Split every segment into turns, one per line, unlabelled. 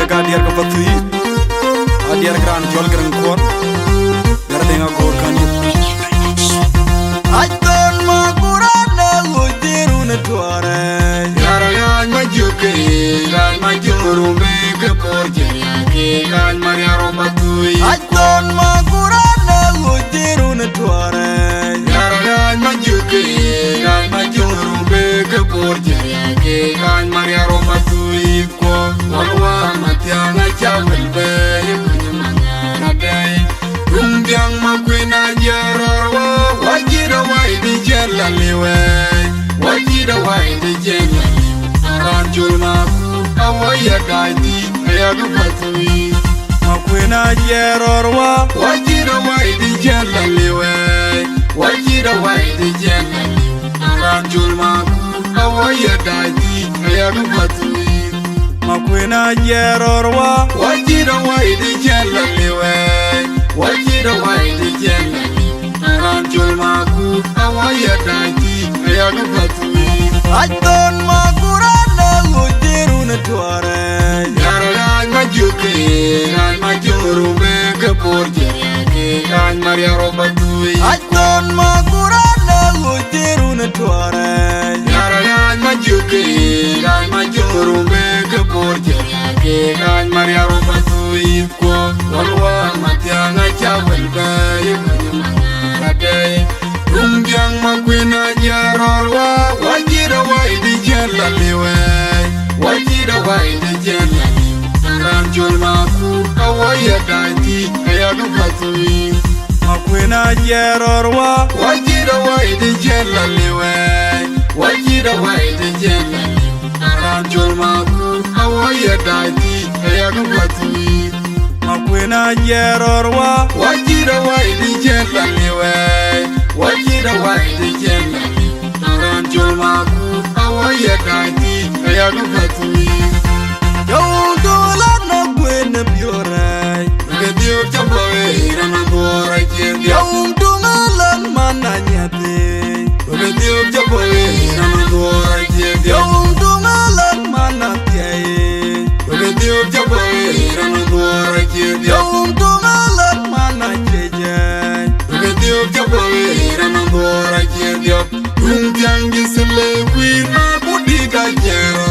jaga Adiar ka fatui Adiar kran jol gran kon gardenga gor kan
Aton magurana utiruna tuare
Yaragan majuke gan majurumbe ke porjeri gan mariaro batui
Aton magurana utiruna tuare
Yaragan majuke gan majurumbe ke porjeri gan mariaro batui ko walwa matianga chawelbe kadai rumbiang makwena jarorwa wajira waidi jelaliwe wajira waidi jelaliwe ranjulma awaya gaidi ayagu batui
makwena jarorwa
wajira waidi jelaliwe wajira waidi jelaliwe ranjulma awaya gaidi ayagu batui
makwena jarorwa
wajira waidi jelaliwe wajira waidi jelaliwe ranjulma awaya gaidi ayagu batui
Aton magurana utiruna tuare
Yaragan majuke gan majurumbe ke porjeri gan mariaro batui
Aton magurana utiruna tuare
Yaragan majuke gan majurumbe ke porjeri gan mariaro batui ko walwa matianga chawelbe kadai rumbiang makwena jarorwa wajira waidi jelaliwe wajira waidi jelaliwe ranjul maku awaya gaidi ayagu batui
makwena jarorwa
wajira waidi jelaliwe wajira waidi jelaliwe ranjul maku awaya gaidi ayagu batui
makwena jarorwa
wajira waidi jelaliwe wajira waidi jelaliwe ranjul maku awaya gaidi ayagu batui
Yawdulana gwena biore
Adhiok Songs rana bora kiri
Yawdumalan mananyate
Adhiok Songs rana bora kiri
Yawdumalan manatyaye
Adhiok Songs rana bora kiri
Yawdumalan manacheje
Adhiok Songs rana bora kiri Rumpiang gisele kwina budika jero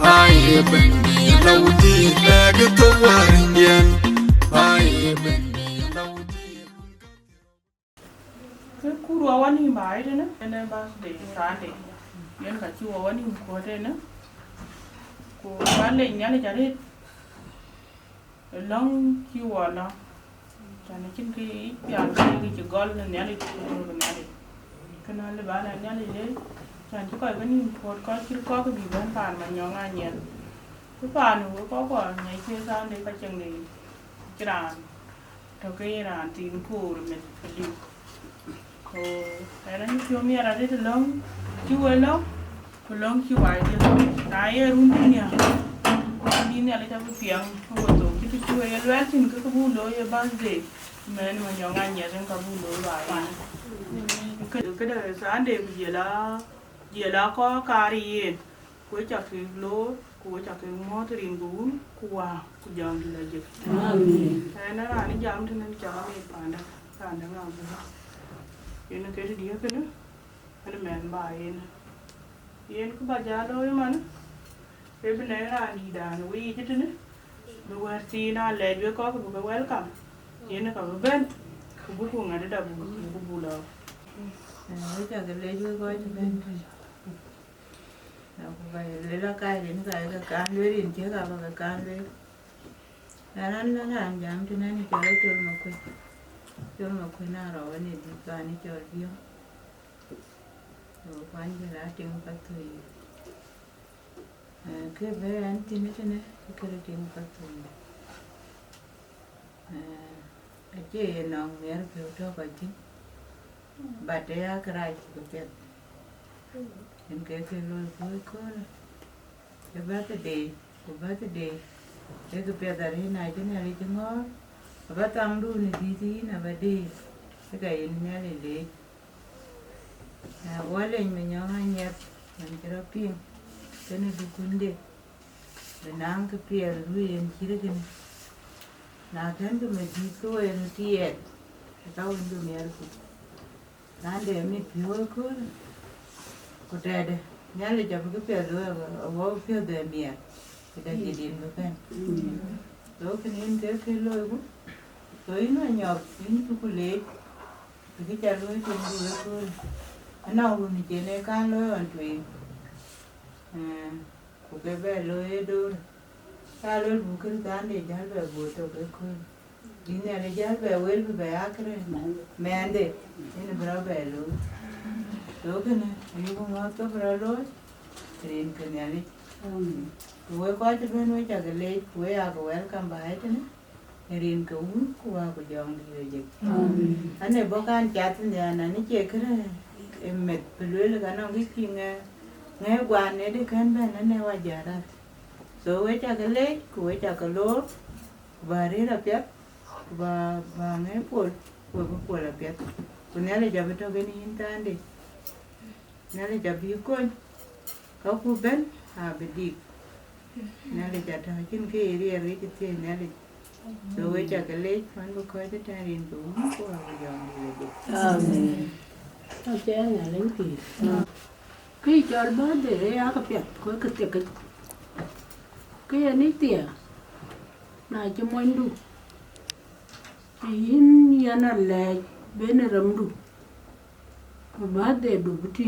Aye bendi lauti lagi tawarindian Aye bendi lauti
Kuru awani mbai de na ene bas de rande yen ka chi awani ko de na ko wale nyale jare long chi wala jane chin ki ya ki gol na nyale ko nyale kana le bala nyale le chan chi ko gani ko chi ko bi ban pan ma nyonga nyen ku pan ko ko nyai che san de ka chang ni kran to ke ran tin ku me di ko era ni pio mi era de long chuelo ko long chi wai de na ye run ni ya ni ne ale ta piang ko to ki tu ye lwa tin ko bu lo ye ban de men ma nyonga nya den ka bu lo ba ba ke de san de bi la ko kari ye ko cha ki lo ko cha ki mo trin bu ku wa ku jam di la je amen na ra ni jam tin ni cha mi pa da ra na ga bu yen ke di ke na ana men ba yen ku ba ja lo man e bi na ra ni da no wi je tin bu wa ti na le je ko ku bu welcome yen ka bu ben ku bu ku ngade da bu la
Bây giờ lấy vui coi cho bên vậy lấy ra cái đến cái can lưới đến chứ cả cái can lưới là nó làm giảm cho nên cho lấy cho một quên nào rồi nên thì cái này cho riêng rồi quan cho lá tiền cái thủy cái bé anh tin nó cho nên cái tiền cái thủy chị nó nghe kêu cho cái chứ bà trẻ cái này của chết em kêu lôi cuối con cái bác cái đề của bác cái đề cái bây giờ thế này chứ ngó bác tăng đu này đi là bà đi cái này nhà này để quá lên mình nhớ hai nhật mình cho nó piên cái này được quân đề nang ke pia lu yen kira gini na kan tu me di tu en tiet tau ndu mer ku na de mi pio ko tade nyale jab ke pia lu wo pia de mi kita jadi nu kan lo kan en ke lo ku to ino nyop in tu ku le ke cha lu tu ndu ku ana u ni je ne kan lo an tu ku ke be lo e do ta lo bu kan tan de ja be bu to ke ku ni ne ja be wel be akre me ande ni bra be lo to ke ne yu ko ma to bra lo trin ke ne ali we ko te ben we ja ke le we a ko welcome ba et ne rin ke ku wa ko jong di je ane bo kan chat ne na ni che kre met pelwe ga na wi ki nghe quan này đi khán bên nó nêu giờ ra số với cha cái lết của cha cái lốt và đi là biết và nghe của là biết của nó là giờ bên trong cái này ta đi nó là giờ biết coi có khu bên bên đi nó là giờ thằng trên cái area ấy cái tiền nó là số với cha cái lết vẫn có coi cái trang điện tử của giờ đi
tao chế nhà lấy kì cái cho bớt để á cái việc của cái tiệc cái này tiệc này cho mọi người in nhà nó lại bên rầm đủ bớt để đủ bút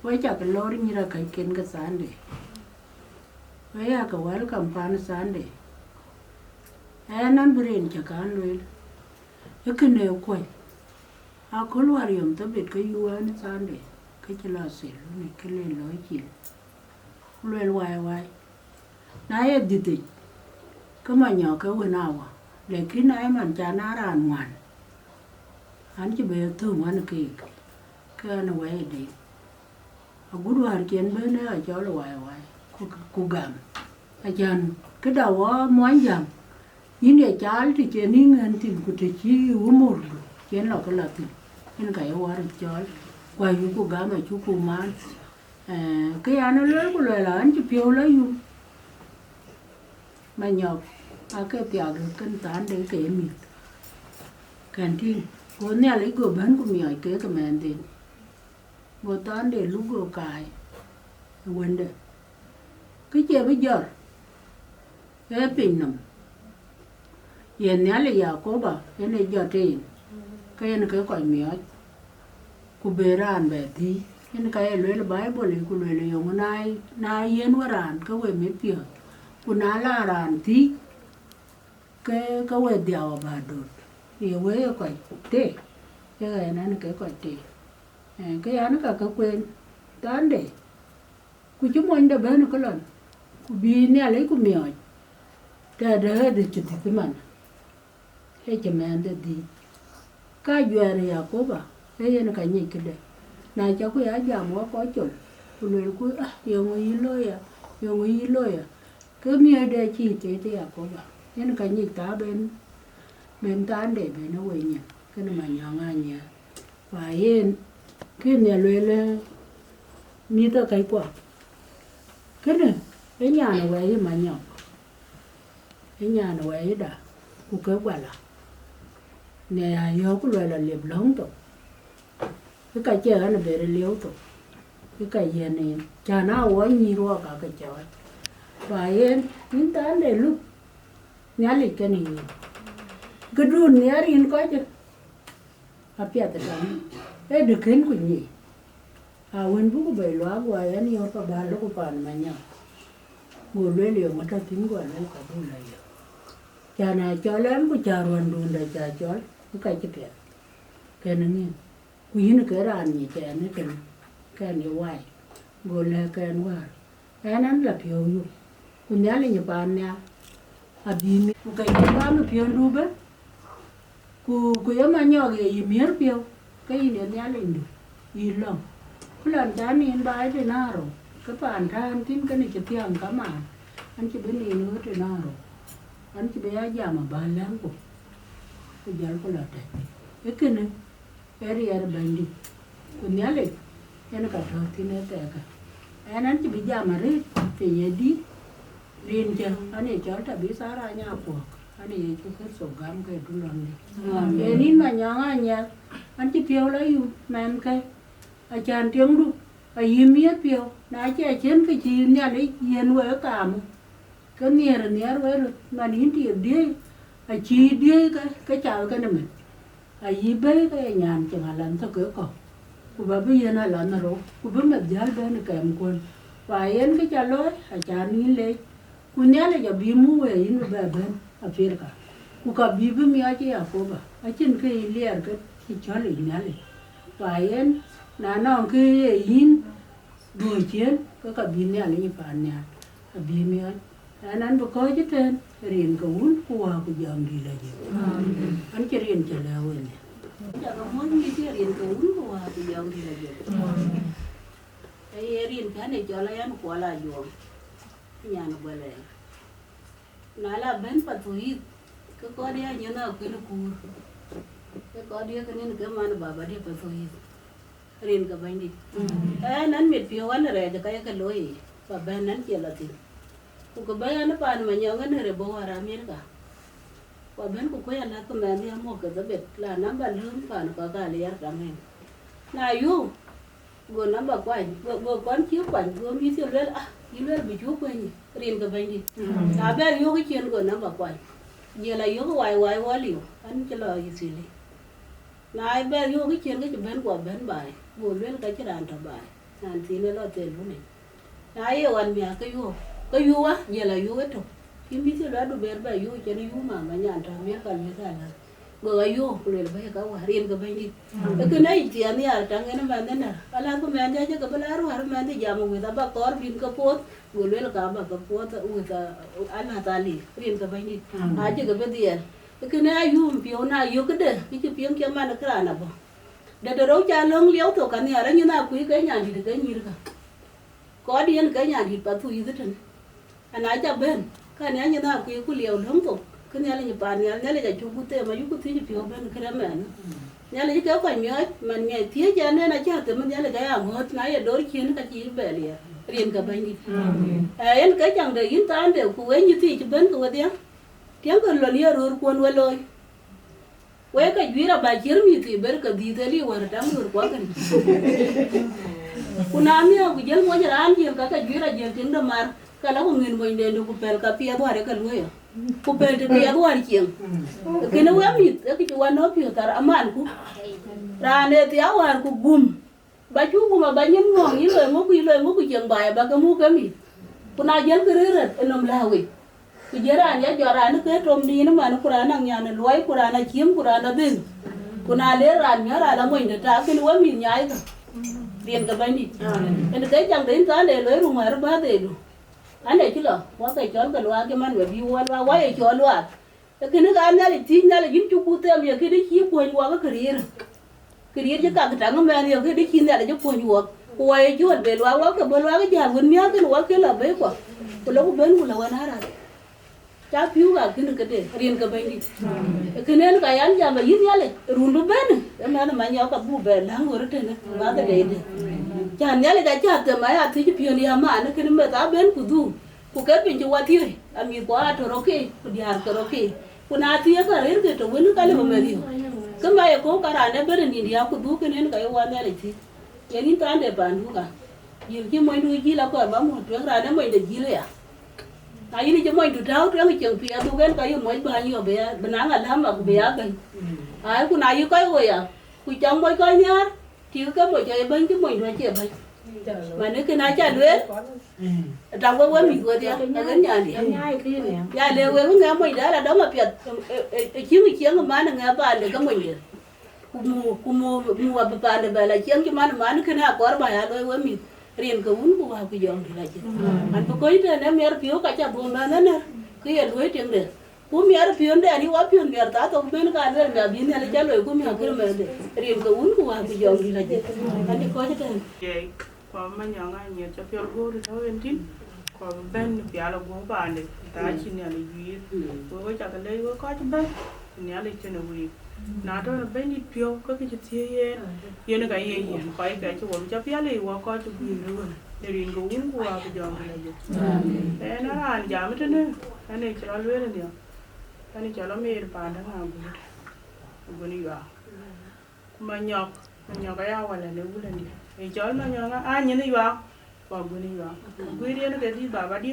vậy chắc cái lori như là cái kiến cái sáng đấy vậy à cái welcome pan sáng đấy anh ăn bền chắc ăn rồi cái này quay Akol warium to bit ka yuan sande ka chila sel ni ka le lo chi le wai na ye didi ka ma nyo ka wena wa le ki na man cha na ran wan an chi be tu man ki ka na wai de a gudu har ken be ne a cho lo wai ku gam a jan ka da wa mo jam yin ye chal ti che ni ngan tin ku te chi u mur ken lo ka la tin nên cái hoa được chơi quay những cô gái mà chú cô man cái anh nó lớn của loài là anh chụp phiếu lấy luôn mà nhọc cái tiệc được cân tán để kể mình càng thiên cô nhà lấy của bán của mình kế cái mền tiền cô tán để lúc cô cài quên đấy cái chơi bây giờ cái pin nằm hiện nhà lấy giờ cô bảo cái này giờ tiền cái này cái coi miếng cô bé ran bé thì cái lối là Bible cô lối là dùng nai yên qua ran cái quê miếng pier cô ná la ran thì cái quê đèo bà đột thì quê coi tê cái này nó cái coi tê cái anh cả cái quên tán để cô chúng mình đã bán cái lần cô bi nè lấy cô miếng cái đó để chụp cái mình cái chụp mình để đi cái chuyện này cô bảo cái này cái gì cái đấy này cháu cứ ở nhà mua có chồng cô nói cô yêu người lôi à cứ miếng đây chỉ thế à cô bảo cái này cái gì ta bên ta để bên nó quên nhỉ cái này mà nhỏ ngay nhỉ và yên cái này lôi là như ta cái quả cái này cái nhà nó vậy mà nhỏ cái nhà nó vậy đã cô cái quả là nè vô cái loại là liệp lớn tổ cái cây chơi nó về liếu tổ cái cây gì này cha nó quá nhiều cả cái chơi và em những cái này lúc nhá lịch cái này cái run nhá riêng coi chứ à biết được không cái được kiến của nhỉ quên bố về loa ngoài anh yêu các bạn lúc các bạn mà nhau ngồi lên liều mà ta tính qua lấy cả đôi này cha này cho lắm cái cha ruồn đun đây cha cho cái chuyện cái này nghe quý nó cái đàn gì trẻ nó cái này hoài ngồi là cái hoa cáiนั้นlà phiêu luônคุณnhớ là nhập bàn nè abi cái gì nó phiêu luôn bé cô em mà nhỏ cái miếng phiêu cái gì nữa nhớ lên được gì lắm cái lần cha nên bài thì nào rồi cái bàn than tin cái này chỉ tiếng cả mà anh chỉ bên này nữa thì nào rồi anh chỉ bây giờ mà bàn lắm cô cái giờ có là thế cái này cái này bandiคุณnhớ lên cái nó cả thôi thì nó tệ cả anh chỉ bây giờ mà rít thì gì đi rin cha ani chol ta bi sara nya ko ani chu ke so gam ke tu lon ni nin ma nya nya an chi piao la yu man ke a chan tiang du a yim ye piao na che chen ke chi nya le yen we ka mu ke nier we ma nin ti de a chi de ke cha ke na me a yi be ke nyan che ngalan to ke ko ku ba bi na la na ro ku ba ma jal be na ke m kon và em cái cha lối à cha nín lấy cô nhớ là giờ bị mua về in về bên à phía cả cô cả bị mi ở chứ à cô bà ở trên cái liền cái chó lì nhá lì và em là nó cái in đuổi chiến cái cả bị nhá lì như bạn nhá à bị mi ở anh bữa coi chứ trên riêng cái uốn qua cái dòng gì là gì anh chỉ riêng chỉ là vậy nè giờ nó muốn như cái riêng cái uốn qua cái dòng gì là gì cái riêng cái này cho lại ăn quả là dùng nhà nó bơi lên nói là bên Phật thủy cái có đi như nào cái nó cùi cái có đi cái nên cái mà nó bảo đi Phật thủy riêng cái bên đi nắn miệt phiêu ăn rồi cho cái lối và bên nắn chỉ là gì cái bên nó pan mà nhau cái này rồi bỏ ra miết cả và bên cũng có là cái mẹ đi mua cái đó biệt là nắm bàn lớn pan có cái liar rằng này này yêu vừa nắm bạc quay vừa quán chiếu quạnh vừa mi siêu lên đi lên bị chúa quên riêng cái bên đi à bé yêu cái chuyện vừa nắm bạc quay giờ là yêu cái hoài quá liều anh cho lời gì đi này bé yêu cái chuyện cái bên của bên bài vừa lên cái đàn thờ bài đàn thì lên lo tiền luôn này này yêu anh mẹ cái yêu á giờ là yêu cái thôi khi mi siêu lên đồ bé bài yêu cho nó yêu mà nhà thờ mẹ cần như thế nào bữa yêu rồi bây giờ cái riêng cái bên đi cái này thì anh ấy chẳng cái nó mà thế nào ala có mẹ cho cái bala rồi mà thì giờ mà người ta bắt cor pin cái pot rồi lấy cái mà cái pot người ta ăn hạt ali riêng cái bên đi chứ cái bên đi cái này yêu pion na yêu cái đấy cái pion kia mà nó cái nào bỏ để đâu cha lông liếu thôi cái này là như nào quý cái nhà gì cái gì cả có đi ăn cái nhà gì bắt thui rất thân anh ấy cho bên cái này như nào quý cái liều lông thôi cái này là như bạn này là chú cụ thể mà chú cụ thể thì phiếu bên cái đó mà nhà là cái phải nhớ mà ngày thiết cho nên là chứ từ mình nhà là cái ảo hết nãy giờ đối chiến cái gì về liền riêng cả bên đi em cái chẳng để yên tan đều cụ ấy như thì chú bên cụ tiếng cái lần này rồi quân quay lôi quay cái gì là bài chiến như thì bên cái gì thế li qua đang rồi quá cái cụ nam nhá cụ dân mua nhà ăn gì cái gì là dân tiếng đó mà cái lá của người mình để được cụ bèn cà phê thôi đấy cái lúa ku pelde ke yadu war kiem kene wamit ke ci wano piotar aman ku rane ti awar ku gum ba chu guma ba nyen ngong ilo ngo ku jeng ba ba ka mu kami kuna jel kereret enom lawi ku jeran ya joran ke tom di na man kurana nyana loy kurana kiem kurana bin kuna le ran nyara la moy ta kene wamit nyai ka rien ka bani en ke jang den ta le loy rumar ba de lu anh này chứ lo, có cái chón cái loa cái man về view loa quá cái chón loa, cái nước anh này thì nó là dính chục cú tem giờ cái đấy chi quên qua cái career chứ cả cái trắng mà nhiều cái đấy chi này là chút quên qua, quay chú về loa cái nhà quên miếng cái loa cái là bế quả, cái lúc bên của là quan hết rồi, cha phiếu cả cái nước cái đấy, riêng cái bên đi, cái nên cái anh nhà mà dính nhau là run lúc bên, cái mà nhau cả bu bè láng rồi đấy này, mà cái đấy chả nhớ là cái chả từ mấy à thứ chỉ phiền đi mà nó cái mà ta bên của du của cái bên cho qua thiê à mi qua thở ok của đi ăn thở ok của na thiê cái đấy cái chỗ bên cái là mà đi cái mà có cái này nó bên đi đi của du cái nên cái quan này thì cái ní ta để bàn du cả nhiều khi mấy đôi gì là có bám một chuyện ra nó mấy để gìเลยai đi cho mấy đôi tháo cái cái chuyện phía du cái mấy bao nhiêu bé bên ăn làm mà bé cái ai của này cái rồi à của chồng mấy cái nhá thiếu cái bộ chơi bên cái mình nói chuyện vậy mà nếu cái này chơi luyện trong cái quán mình vừa thì cái nhà thì nhà đều với nghe mình đó là đó mà việt chiếu mình chiếu mà nó nghe bạn để cái mình mua bạn để về là chiếu cái mà nó cái nào có bài đôi với mình riêng cái uống của học cái dòng thì là chứ anh có coi thế nếu mẹ phiếu cả cha buồn mà nó nè cái gì đuổi tiếng được cú mẹ phiền đấy anh quá phiền mẹ ta tôi bên cái này mẹ biến này chơi lời cú mẹ cái mà riêng cái uống của cái dòng thì là gì anh đi coi cho
vậy còn mà nhỏ ngay nhiều cho phiền gỗ thì thôi em tin còn bên phía là gỗ bàn này ta chỉ nhà là gì với chắc cái lấy với coi cho bên nhà lấy cho nó vui nào đó là bên đi phiền có cái chuyện gì vậy nó cái gì vậy coi cái chỗ cho phía lấy qua coi cho vui luôn rin go un ku wa jong la je na ran jam tene ane chira lwele ni ane chala mer pa na bu ni ga ma nyok ya wala le wala ni e chal ma nyok a ni ni wa wa bu ni ga bu ri ne ke di baba di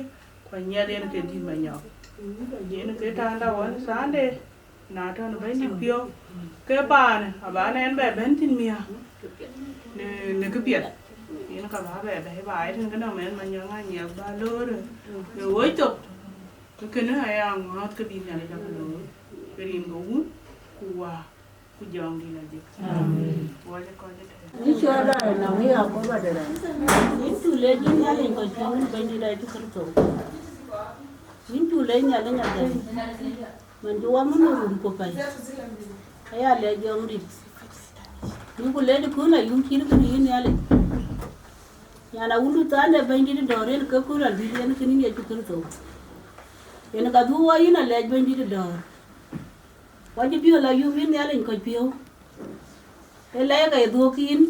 ko nya de ne ke di ma nyok ye ne ke ta da won sande na to no ben di pio ke pa ne aba ne en be ben tin mia ne ke piet nó cả ba bè bè bài thì cái nào mà nhớ ngay nhiều ba lứa rồi rồi chụp cái nó hay ăn ngon cái pin này cho nó cái pin ngủ cua giòn đi là gì qua cho coi cho
Ni chưa đây là nghĩ học có bao giờ đấy.
Những chủ lấy những nhà liền có chuyện bên đi đây thì không tổ. Những chủ lấy nhà lên nhà đây. Mình cho muốn nó rụng của phải. Hay là lấy giòn đi. Những cô lấy được cứ là yung khí nó cái gì nhà liền. Nhà nào uống nước tán để bên đi đòi lên cái cô là đi lên cái này chụp cái tổ. Cái nó cả thu ấy là lấy bên đi đòi. Qua chụp phiếu là yung viên nhà liền coi phiếu. Cái lấy cái đồ kín,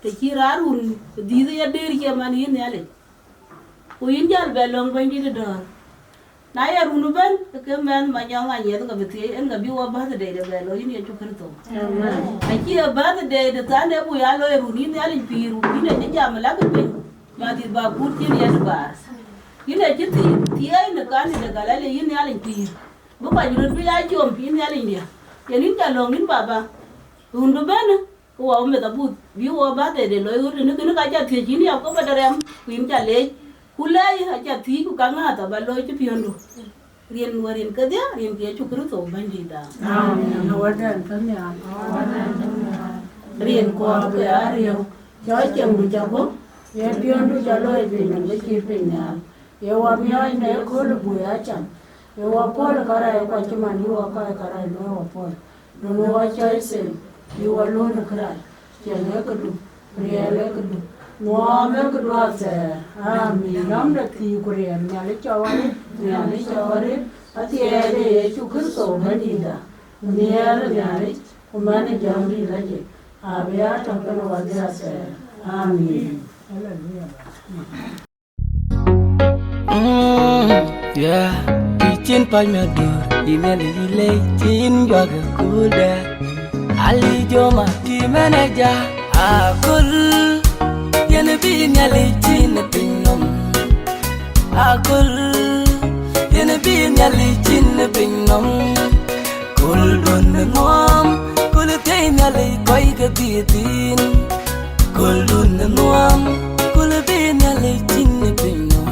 cái chi ra run, đi ra đây kia mà ní này lên. Ôi in giờ về lòng bên đi đòi. Nãy giờ run bên, cái men mà nhau ngày nhớ cái việc anh cái biểu ba thế để về lo in chụp cái tổ. Cái chi ba thế để ta để bùi alo run in này lên pi run in này giờ mà lá cái bên, mà thì bà cút chi này ba. In này chỉ thì ai nó cái này cái lại in này lên pi. Bố bà run pi ai chôm pi này lên đi. Cái nín cả lòng nín bà run bên. Wow, me tabu biwa ba de lo yuri ni kinu kaja thi jini ya ko badarem kuin ja le kulai aja thi ku kanga ta ba lo chi piondo rien warin ka dia rien ke chu kru to bandi da
Nó wadan kan ya. Rien ko ba rio. Cho chừng du cha bo. Ye pion du cha lo e pin ni chi pin ya. Ye wa mi ai ne ko lu bu ya chan. Ye wa pol ka ra ko chi man yu ka ra no wa pol. No wa cha se. You alone cry. Jane ka du. Riele ka du. No me ka du ase. Ami nam da ti ko re nyale chawari. Nyale chawari. Ati ere chu khur so madida. Nyale umane jamri laje. Abya tampano wadira se. Amin. Hallelujah.
Yeah, chin pai me dur, email ile chin baga kuda. Ali joma di manager, akol, yene bi nyali chin pingnom. Akol, yene bi nyali chin pingnom. Kul dun ngom, kul tay nyali koi ka titin. Kul dun ngom, kul bi nyali chin pingnom.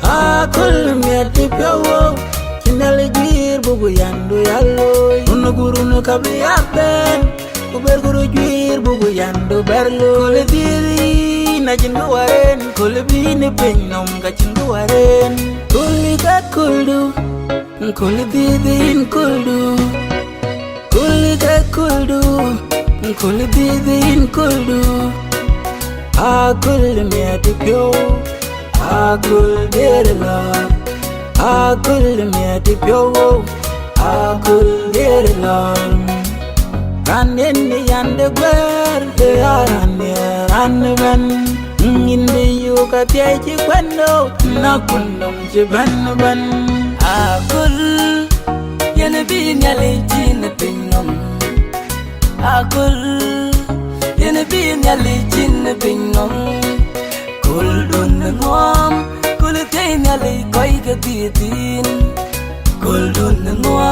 Akol me tipewo, kinale jir bubu yandu yallo. Unu guru nu kabli aben, kuber guru jir bubu yandu berlo. Kule diri na jindu waren, kule bini pingnom ka jindu waren. Kule ka kuldu, kule diri kuldu. Kule ka kuldu, kule diri kuldu. Akol me tipewo. Akol Dergel, Akol me tipio, Akol Dergel. Ranin ni yande gwer, de aran ben. Inde yu ka tiaji kwendo, na kundum jiban. Akol yene bi nyale jin pingnom. Akol yene bi nyale jin pingnom. Kul dun ngom, kul tay nyali koi ka titin. Kul dun ngom.